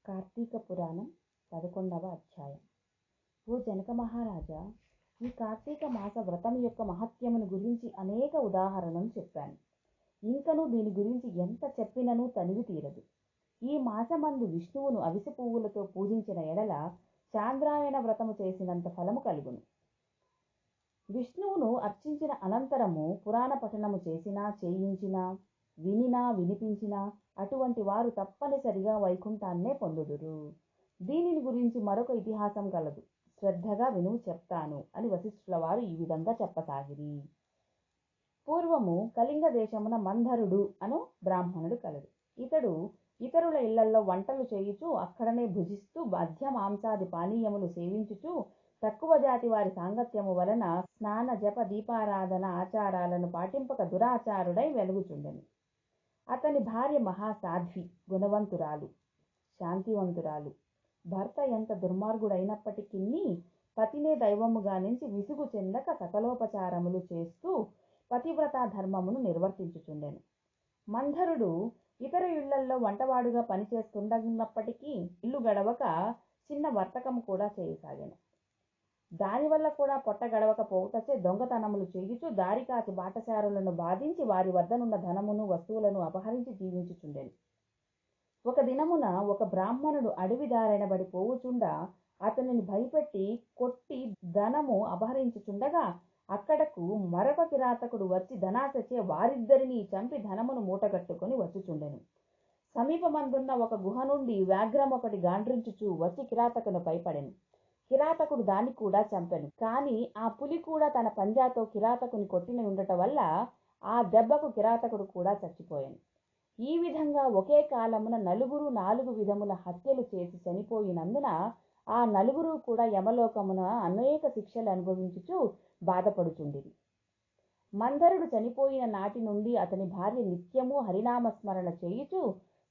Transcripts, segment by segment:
కార్తీక పురాణం 11వ అధ్యాయం. ఓ జనక మహారాజా, ఈ కార్తీక మాస వ్రతం యొక్క మహత్యమును గురించి అనేక ఉదాహరణలు చెప్పాను. ఇంకనూ దీని గురించి ఎంత చెప్పినను తనివి తీరదు. ఈ మాసమందు విష్ణువును అవిసె పువ్వులతో పూజించిన ఎడల చాంద్రాయణ వ్రతము చేసినంత ఫలము కలుగును. విష్ణువును అర్చించిన అనంతరము పురాణ పఠనము చేసినా, చేయించినా, వినినా, వినిపించినా అటువంటి వారు తప్పనిసరిగా వైకుంఠాన్నే పొందుదురు. దీనిని గురించి మరొక ఇతిహాసం కలదు. శ్రద్ధగా వినుము చెప్తాను అని వశిష్ఠుల వారు ఈ విధంగా చెప్పసాగిరి. పూర్వము కళింగ దేశమున మంధరుడు అను బ్రాహ్మణుడు కలడు. ఇతడు ఇతరుల ఇళ్లల్లో వంటలు చేయుచు అక్కడనే భుజిస్తూ మధ్య మాంసాది పానీయములు సేవించుచు తక్కువ జాతి వారి సాంగత్యము వలన స్నాన జప దీపారాధన ఆచారాలను పాటింపక దురాచారుడై వెలుగుచుండెను. అతని భార్య మహాసాధ్వి, గుణవంతురాలు, శాంతివంతురాలు. భర్త ఎంత దుర్మార్గుడైనప్పటికీ పతినే దైవముగా నుంచి విసుగు చెందక సకలోపచారములు చేస్తూ పతివ్రతా ధర్మమును నిర్వర్తించుచుండెను. మంధరుడు ఇతర ఇళ్లల్లో వంటవాడుగా పనిచేస్తున్నప్పటికీ ఇల్లు గడవక చిన్న వర్తకము కూడా చేయసాగాను. దానివల్ల కూడా పొట్ట గడవక పోవుటచే దొంగతనములు చేయుచు దారి కాచి బాటసారులను బాధించి వారి వద్దనున్న ధనమును వస్తువులను అపహరించి జీవించుచుండెను. ఒక దినమున ఒక బ్రాహ్మణుడు అడవి దారెనబడి పోవుచుండా అతనిని భయపెట్టి కొట్టి ధనము అపహరించుచుండగా అక్కడకు మరొక కిరాతకుడు వచ్చి ధనాశచే వారిద్దరినీ చంపి ధనమును మూటగట్టుకొని వచ్చుచుండెను. సమీపమందున్న ఒక గుహ నుండి వ్యాఘ్రం ఒకటి గాండ్రించుచు వచ్చి కిరాతకుని పైపడెను. కిరాతకుడు దాన్ని కూడా చంపెను. కానీ ఆ పులి కూడా తన పంజాతో కిరాతకుని కొట్టిన ఉండటం వల్ల ఆ దెబ్బకు కిరాతకుడు కూడా చచ్చిపోయాను. ఈ విధంగా ఒకే కాలమున నలుగురు 4 విధముల హత్యలు చేసి చనిపోయినందున ఆ నలుగురు కూడా యమలోకమున అనేక శిక్షలు అనుభవించుచు బాధపడుచుండిరి. మంధరుడు చనిపోయిన నాటి నుండి అతని భార్య నిత్యము హరినామస్మరణ చేయుచు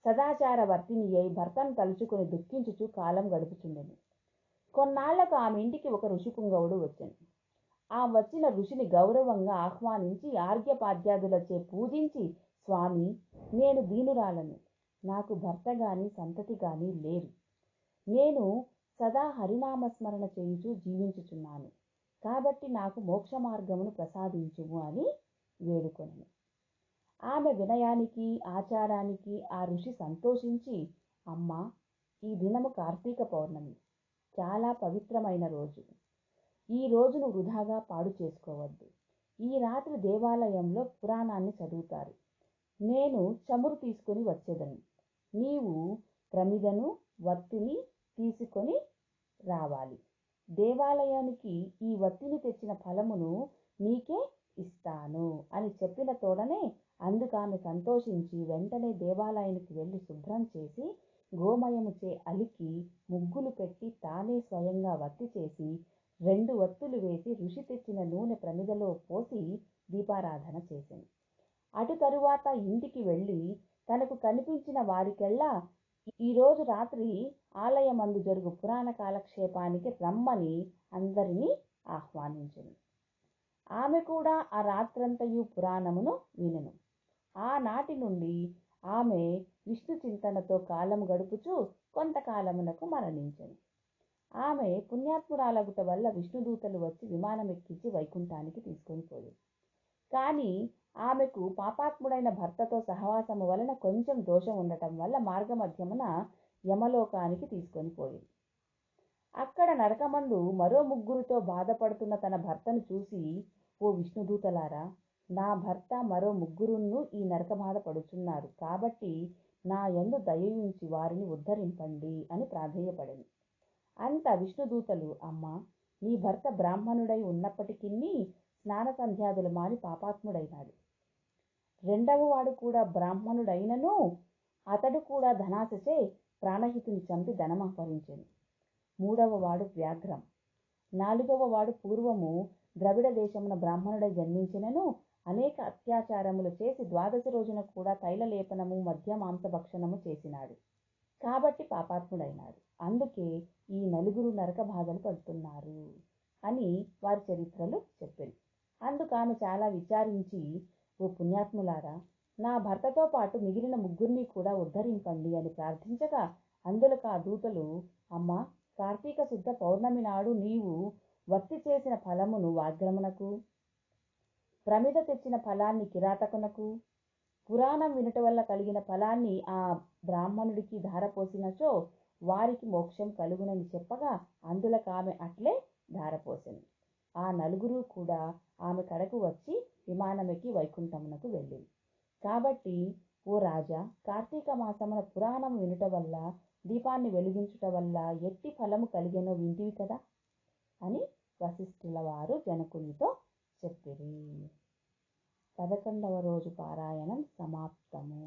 సదాచార వర్తిని అయి భర్తను తలుచుకుని దుఃఖించుచు కాలం గడుపుచుండెను. కొన్నాళ్లకు ఆమె ఇంటికి ఒక ఋషిపుంగవుడు వచ్చాను. ఆ వచ్చిన ఋషిని గౌరవంగా ఆహ్వానించి ఆర్ఘ్యపాద్యాదులచే పూజించి, స్వామి, నేను దీనురాలను, నాకు భర్త గాని సంతతి గాని లేరు. నేను సదా హరినామస్మరణ చేయుచు జీవించుచున్నాను. కాబట్టి నాకు మోక్ష మార్గమును ప్రసాదించుము అని వేడుకొనెను. ఆమె వినయానికి ఆచారానికి ఆ ఋషి సంతోషించి, అమ్మా, ఈ దినము కార్తీక పౌర్ణమి, చాలా పవిత్రమైన రోజు. ఈ రోజును వృధాగా పాడు చేసుకోవద్దు. ఈ రాత్రి దేవాలయంలో పురాణాన్ని చదువుతారు. నేను చమురు తీసుకుని వచ్చేదను. నీవు ప్రమిదను వత్తిని తీసుకొని రావాలి. దేవాలయానికి ఈ వత్తిని తెచ్చిన ఫలమును నీకే ఇస్తాను అని చెప్పిన తోడనే అందుకామె సంతోషించి వెంటనే దేవాలయానికి వెళ్ళి శుభ్రం చేసి గోమయముచే అలికి ముగ్గులు పెట్టి తానే స్వయంగా వత్తి చేసి 2 వత్తులు వేసి ఋషి తెచ్చిన నూనె ప్రమిదలో పోసి దీపారాధన చేసింది. అటు తరువాత ఇంటికి వెళ్ళి తనకు కనిపించిన వారికెల్లా ఈరోజు రాత్రి ఆలయమందు జరుగు పురాణ కాలక్షేపానికి రమ్మని అందరినీ ఆహ్వానించింది. ఆమె కూడా ఆ రాత్రంతయు పురాణమును వినెను. ఆనాటి నుండి ఆమె విష్ణు చింతనతో కాలం గడుపుచూ కొంతకాలమునకు మరణించెను. ఆమె పుణ్యాత్మురాలగుట వల్ల విష్ణుదూతలు వచ్చి విమానం ఎక్కించి వైకుంఠానికి తీసుకొని పోయారు. కానీ ఆమెకు పాపాత్ముడైన భర్తతో సహవాసము వలన కొంచెం దోషం ఉండటం వల్ల మార్గమధ్యమున యమలోకానికి తీసుకొని పోయింది. అక్కడ నరకమందు మరో 3 బాధపడుతున్న తన భర్తను చూసి, ఓ విష్ణుదూతలారా, నా భర్త మరో 3 ఈ నరక బాధ పడుచున్నారు. కాబట్టి నా యందు దయయుంచి వారిని ఉద్ధరింపండి అని ప్రాధేయపడింది. అంత విష్ణుదూతలు, అమ్మా, నీ భర్త బ్రాహ్మణుడై ఉన్నప్పటికీ స్నాన సంధ్యాదులు మాని పాపాత్ముడైనాడు. 2వ వాడు కూడా బ్రాహ్మణుడైనను అతడు కూడా ధనాశచే ప్రాణహితుని చంపి ధనమపహరించెను. 3వ వాడు వ్యాఘ్రం. 4వ వాడు పూర్వము ద్రవిడ దేశమున బ్రాహ్మణుడై జన్మించినను అనేక అత్యాచారములు చేసి 12 రోజున కూడా తైలలేపనము మధ్య మాంసభక్షణము చేసినాడు. కాబట్టి పాపాత్ముడైనాడు. అందుకే ఈ 4 నరక బాధలు పడుతున్నారు అని వారి చరిత్రలు చెప్పింది. అందుకు ఆమె చాలా విచారించి, ఓ పుణ్యాత్ములారా, నా భర్తతో పాటు మిగిలిన 3 కూడా ఉద్ధరింపండి అని ప్రార్థించగా అందులకు ఆ దూతలు, అమ్మా, కార్తీక శుద్ధ పౌర్ణమి నాడు నీవు భక్తి చేసిన ఫలమును వాగ్రమునకు, ప్రమిద తెచ్చిన ఫలాన్ని కిరాతకునకు, పురాణం వినుట వల్ల కలిగిన ఫలాన్ని ఆ బ్రాహ్మణుడికి ధారపోసినచో వారికి మోక్షం కలుగునని చెప్పగా అందులకు ఆమె అట్లే ధారపోసింది. ఆ నలుగురు కూడా ఆమె కడకు వచ్చి విమానమెక్కి వైకుంఠమునకు వెళ్ళింది. కాబట్టి ఓ రాజా, కార్తీక మాసమున పురాణం వినుట వల్ల, దీపాన్ని వెలిగించుట వల్ల ఎట్టి ఫలము కలిగెనో వింటివి కదా అని వశిష్ఠుల వారు జనకునితో చెప్పిరి. 11వ రోజు పారాయణం సమాప్తము.